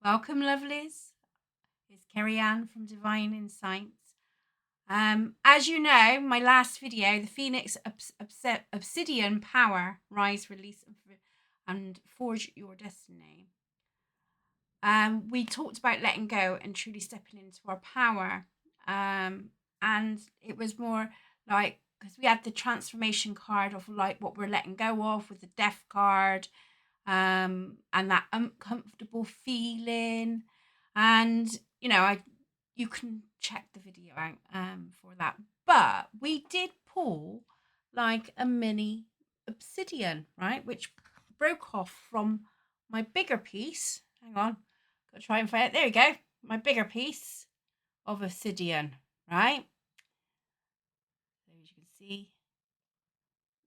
Welcome, lovelies. It's Kerry Ann from Divine Insights. As you know, my last video, the Phoenix Obsidian Power, Rise, Release, and Forge Your Destiny. We talked about letting go and truly stepping into our power. And it was more like, because we had the transformation card of like what we're letting go of with the death card, and that uncomfortable feeling. And you can check the video out for that. But we did pull like a mini obsidian, right, which broke off from my bigger piece. Hang on, gotta try and find it. There you go, my bigger piece of obsidian, right? So as you can see,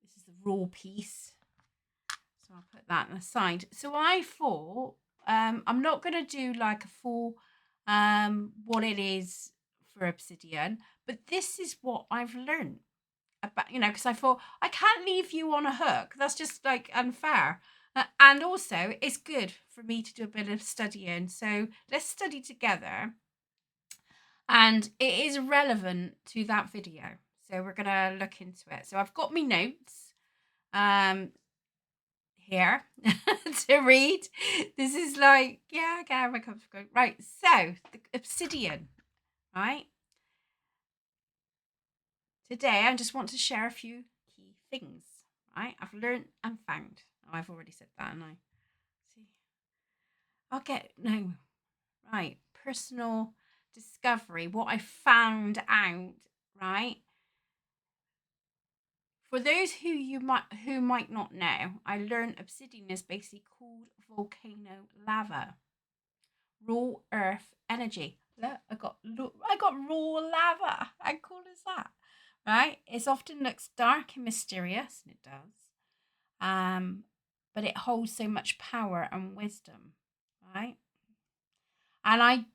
this is the raw piece. So I'll put that on the side. So I thought I'm not going to do like a full what it is for obsidian, but this is what I've learned about, because I thought I can't leave you on a hook. That's just like unfair. And also, it's good for me to do a bit of studying. So let's study together. And it is relevant to that video. So we're going to look into it. So I've got my notes. Here to read. This is like, yeah, okay, my cups going. Right, so the obsidian, right? Today I just want to share a few key things, right? I've learned and found. Oh, I've already said that, and I see. Right. Personal discovery, what I found out, right? For those who might not know, I learned obsidian is basically called volcano lava, raw earth energy. Look, I got raw lava. How cool is that? Right? It often looks dark and mysterious, and it does. But it holds so much power and wisdom, right? And I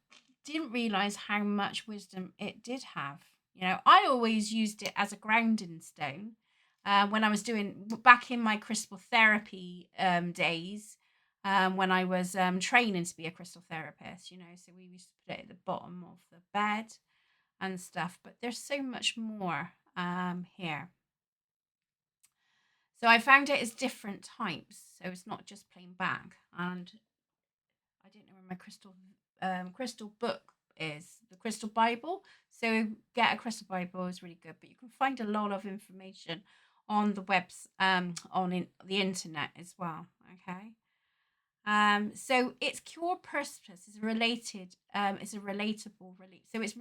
didn't realize how much wisdom it did have. I always used it as a grounding stone. When I was doing back in my crystal therapy days, when I was training to be a crystal therapist, so we used to put it at the bottom of the bed and stuff. But there's so much more here. So I found it as different types. So it's not just plain black. And I don't know where my crystal book is, the Crystal Bible. So get a Crystal Bible is really good, but you can find a lot of information on the webs the internet as well. Okay. So its cure purpose is related. It's a relatable release. So it's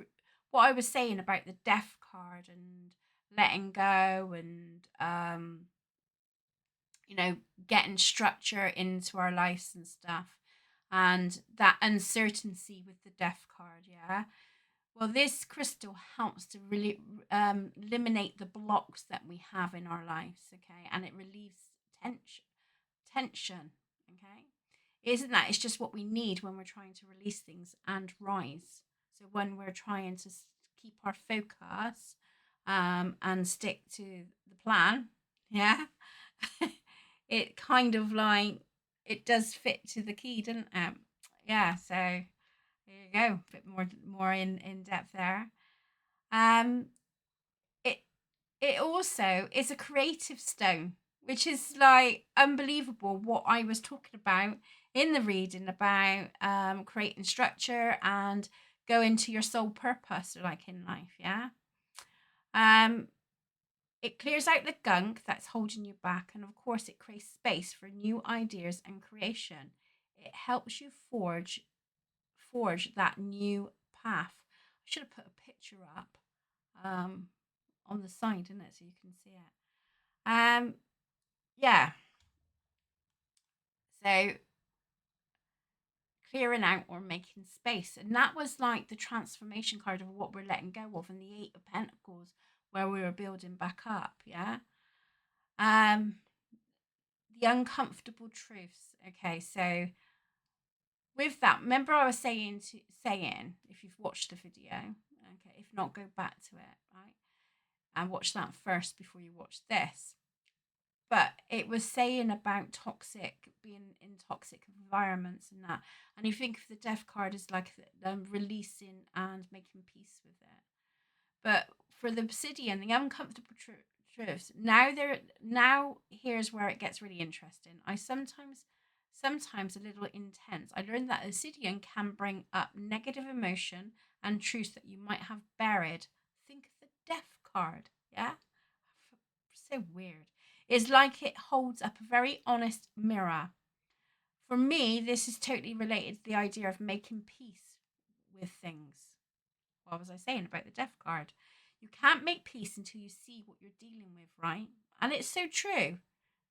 what I was saying about the death card and letting go and getting structure into our lives and stuff, and that uncertainty with the death card. Yeah. Well, this crystal helps to really eliminate the blocks that we have in our lives. Okay. And it relieves tension. Okay. Isn't that? It's just what we need when we're trying to release things and rise. So when we're trying to keep our focus and stick to the plan, yeah, it kind of like, it does fit to the key, doesn't it? Yeah, so there you go, a bit more in depth there. It also is a creative stone, which is like unbelievable what I was talking about in the reading about creating structure and going to your soul purpose, like in life. Yeah. It clears out the gunk that's holding you back, and of course, it creates space for new ideas and creation. It helps you forge that new path. I should have put a picture up on the side, isn't it, so you can see it. Yeah. So clearing out or making space, and that was like the transformation card of what we're letting go of, and the Eight of Pentacles, where we were building back up. Yeah. The uncomfortable truths. Okay, so with that, remember I was saying if you've watched the video, okay, if not, go back to it, right, and watch that first before you watch this. But it was saying about being in toxic environments and that. And you think of the death card as like releasing and making peace with it. But for the obsidian, the uncomfortable truths. Now here's where it gets really interesting. I sometimes a little intense. I learned that obsidian can bring up negative emotion and truths that you might have buried. Think of the death card. Yeah, so weird. It's like it holds up a very honest mirror. For me, this is totally related to the idea of making peace with things. What was I saying about the death card? You can't make peace until you see what you're dealing with, right? And it's so true.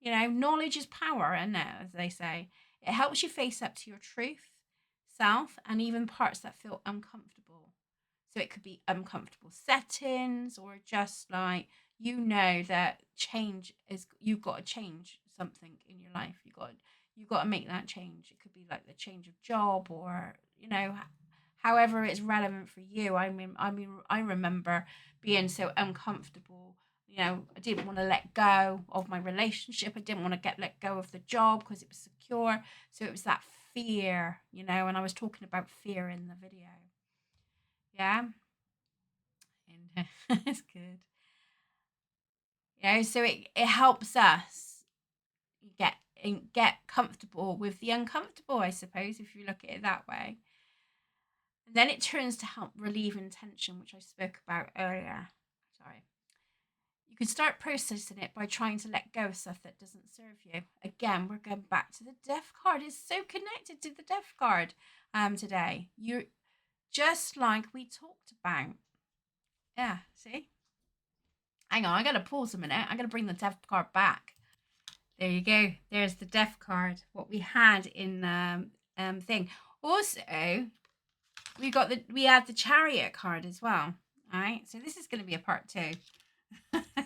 You know, knowledge is power, isn't it, as they say. It helps you face up to your truth, self, and even parts that feel uncomfortable. So it could be uncomfortable settings or just like that change is you've got to change something in your life. You got to make that change. It could be like the change of job or however it's relevant for you. I remember being so uncomfortable. I didn't want to let go of my relationship. I didn't want to let go of the job because it was secure. So it was that fear, and I was talking about fear in the video. Yeah. And it's good. So it helps us get comfortable with the uncomfortable, I suppose, if you look at it that way. And then it turns to help relieve tension, which I spoke about earlier. Sorry. You can start processing it by trying to let go of stuff that doesn't serve you. Again, we're going back to the death card. It's so connected to the death card today. You're just like we talked about. Yeah, see? Hang on, I got to pause a minute. I got to bring the death card back. There you go. There's the death card. What we had in thing. Also, we had the chariot card as well. All right. So this is going to be a part 2.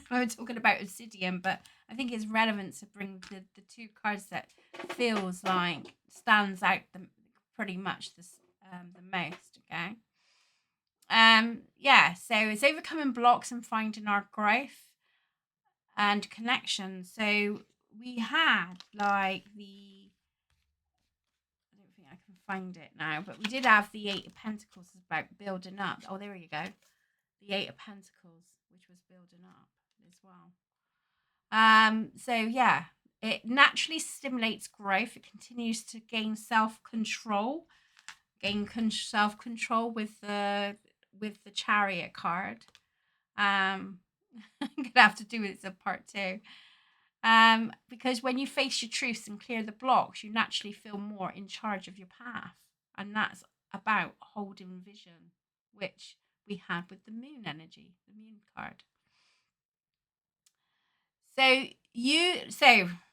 We're talking about obsidian, but I think it's relevant to bring the 2 cards that feels like stands out pretty much the most. Okay. So it's overcoming blocks and finding our growth and connection. So we had like I don't think I can find it now, but we did have the 8 of Pentacles about building up. Oh, there you go. The 8 of Pentacles, which was building up as well. So yeah, it naturally stimulates growth. It continues to gain self-control. With the chariot card. I'm gonna have to do it as a part 2. Because when you face your truths and clear the blocks, you naturally feel more in charge of your path. And that's about holding vision, which we had with the moon energy, the moon card.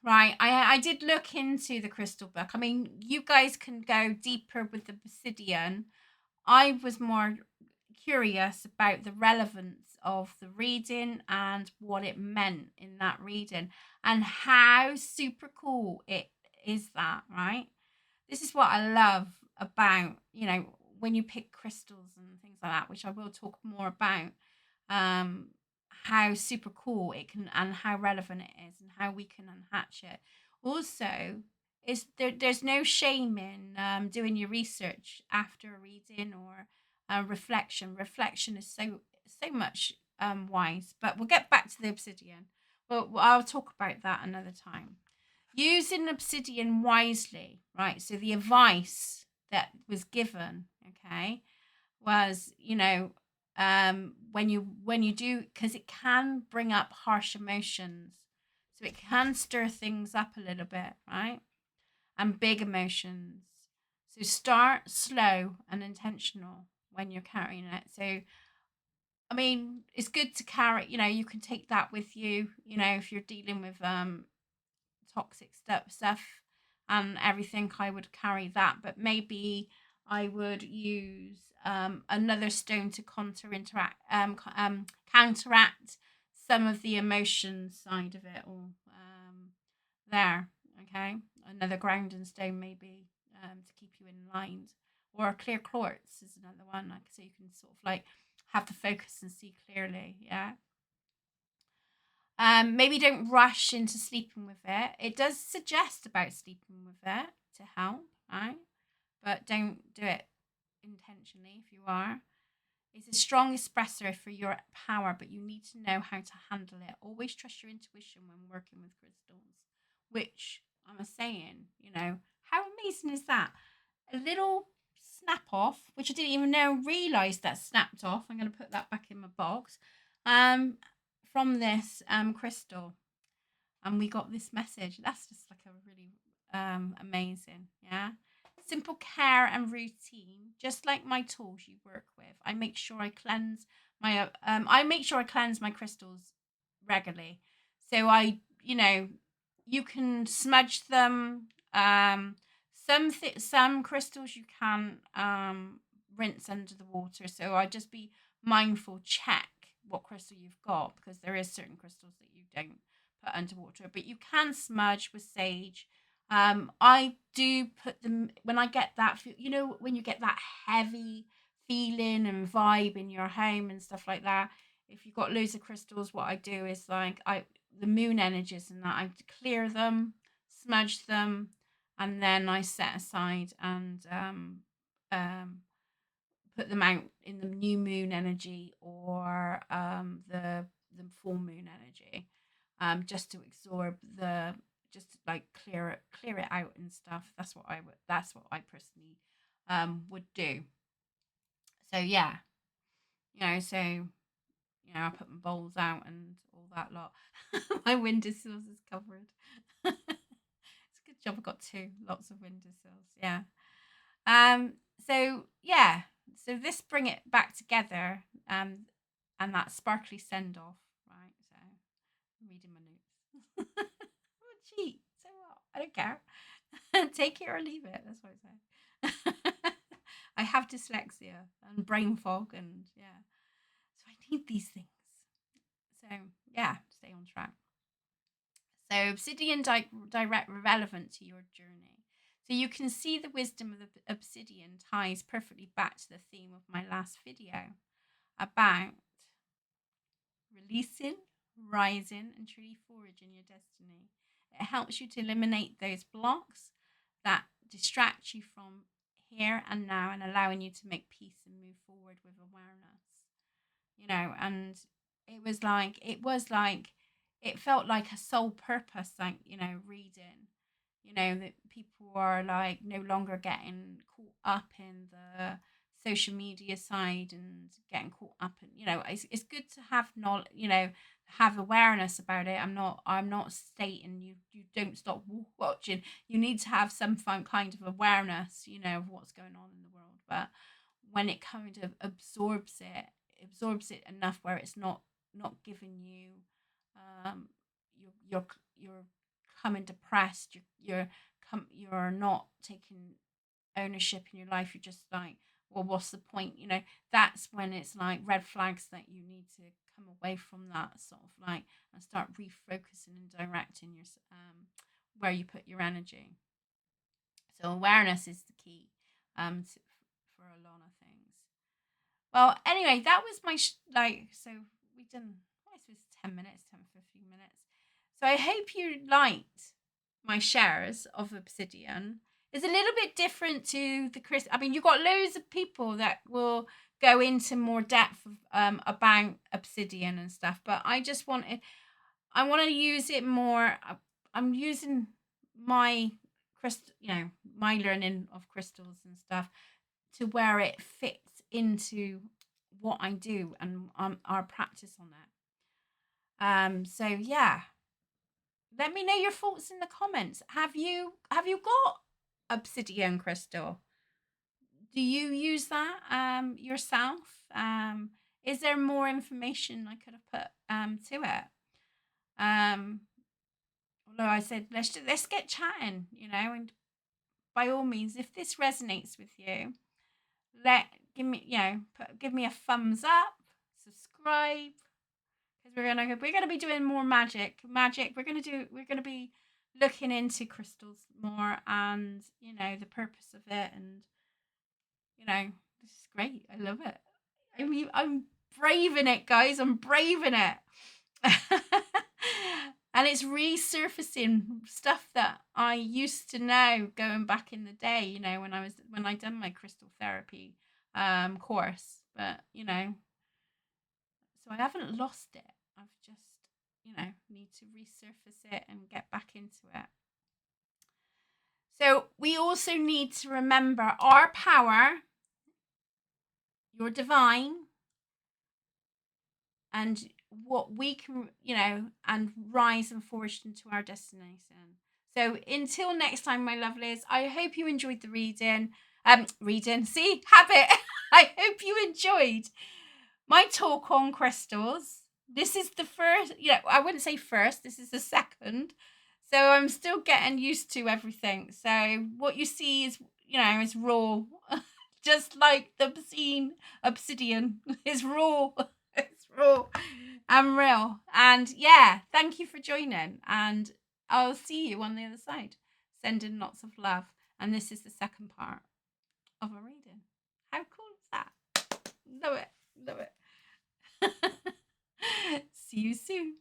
Right, I did look into the crystal book. I mean, you guys can go deeper with the obsidian. I was more curious about the relevance of the reading and what it meant in that reading and how super cool it is that, right? This is what I love about, when you pick crystals and things like that, which I will talk more about, how super cool it can and how relevant it is and how we can unhatch it. Also, there's no shame in doing your research after a reading or reflection. Reflection is so much wise, but we'll get back to the obsidian. Well, I'll talk about that another time. Using obsidian wisely, right? So the advice that was given, okay, was when you do, because it can bring up harsh emotions, so it can stir things up a little bit, right? And big emotions. So start slow and intentional when you're carrying it. So, I mean, it's good to carry, you can take that with you, if you're dealing with toxic stuff and everything, I would carry that. But maybe I would use another stone to counteract some of the emotion side of it, or there. Okay, another grounding stone maybe to keep you in line, or a clear quartz is another one, like, so you can sort of like have the focus and see clearly. Yeah. Maybe don't rush into sleeping with it. It does suggest about sleeping with it to help, right? But don't do it intentionally if you are. It's a strong espresso for your power, but you need to know how to handle it. Always trust your intuition when working with crystals, which I'm saying, how amazing is that? A little snap off, which I didn't even realize that snapped off. I'm going to put that back in my box. From this crystal, and we got this message. That's just like a really amazing, yeah. Simple care and routine, just like my tools you work with. I make sure I cleanse my crystals regularly. So you can smudge them. Some crystals you can rinse under the water. So I just be mindful, check what crystal you've got, because there is certain crystals that you don't put underwater, but you can smudge with sage. I do put them when I get that, when you get that heavy feeling and vibe in your home and stuff like that. If you've got loads of crystals, what I do is the moon energies and that I clear them, smudge them, and then I set aside and put them out in the new moon energy or the full moon energy, just to absorb just to clear it out and stuff. That's what I personally would do. So yeah, I put my bowls out and all that lot. My windowsills is covered. It's a good job I got lots of windowsills. Yeah. So yeah, so this bring it back together, and that sparkly send off, right? So I'm reading my notes. I'm a cheat. So what? I don't care. Take it or leave it. That's what I say. I have dyslexia and brain fog, and yeah, so I need these things. So yeah, stay on track. So obsidian direct relevant to your journey. So you can see the wisdom of the obsidian ties perfectly back to the theme of my last video about releasing, rising, and truly forging your destiny. It helps you to eliminate those blocks that distract you from here and now, and allowing you to make peace and move forward with awareness. And it felt like a soul purpose, reading, that people are no longer getting caught up in the social media side and getting caught up in, it's good to have knowledge, have awareness about it. I'm not stating you don't stop watching. You need to have some kind of awareness, of what's going on in the world. But when it kind of absorbs it enough where it's not giving you, you're coming depressed, you're not taking ownership in your life. You're just like, well, what's the point? That's when it's like red flags that you need to come away from that sort of and start refocusing and directing your where you put your energy. So awareness is the key for a lot of things. Well, anyway, that was my so we done, I suppose, 10 minutes, 10, 15 minutes. So I hope you liked my shares of Obsidian. It's a little bit different to the Chris. I mean, you've got loads of people that will go into more depth about Obsidian and stuff, but I want to use it more. I'm using my my learning of crystals and stuff to where it fits into what I do and our practice on it. So yeah, let me know your thoughts in the comments. Have you got obsidian crystal? Do you use that yourself? Is there more information I could have put to it? Although I said let's get chatting, and by all means, if this resonates with you, give me a thumbs up, subscribe, because we're gonna be doing more magic. We're gonna be looking into crystals more, and the purpose of it, and this is great. I love it. I mean, I'm braving it, guys. I'm braving it. And it's resurfacing stuff that I used to know going back in the day, you know, when I done my crystal therapy course. But, you know, so I haven't lost it. I've just, you know, need to resurface it and get back into it. So we also need to remember our power, your divine, and what we can, you know, and rise and forge into our destination. So until next time, my lovelies, I hope you enjoyed the reading. See, habit. I hope you enjoyed my talk on crystals. This is the first, you know, I wouldn't say first, this is the second. So I'm still getting used to everything. So what you see is, you know, is raw. Just like the obsidian is raw. It's raw and real. And yeah, thank you for joining. And I'll see you on the other side. Sending lots of love. And this is the second part of a reading. How cool is that? Love it. Love it. See you soon.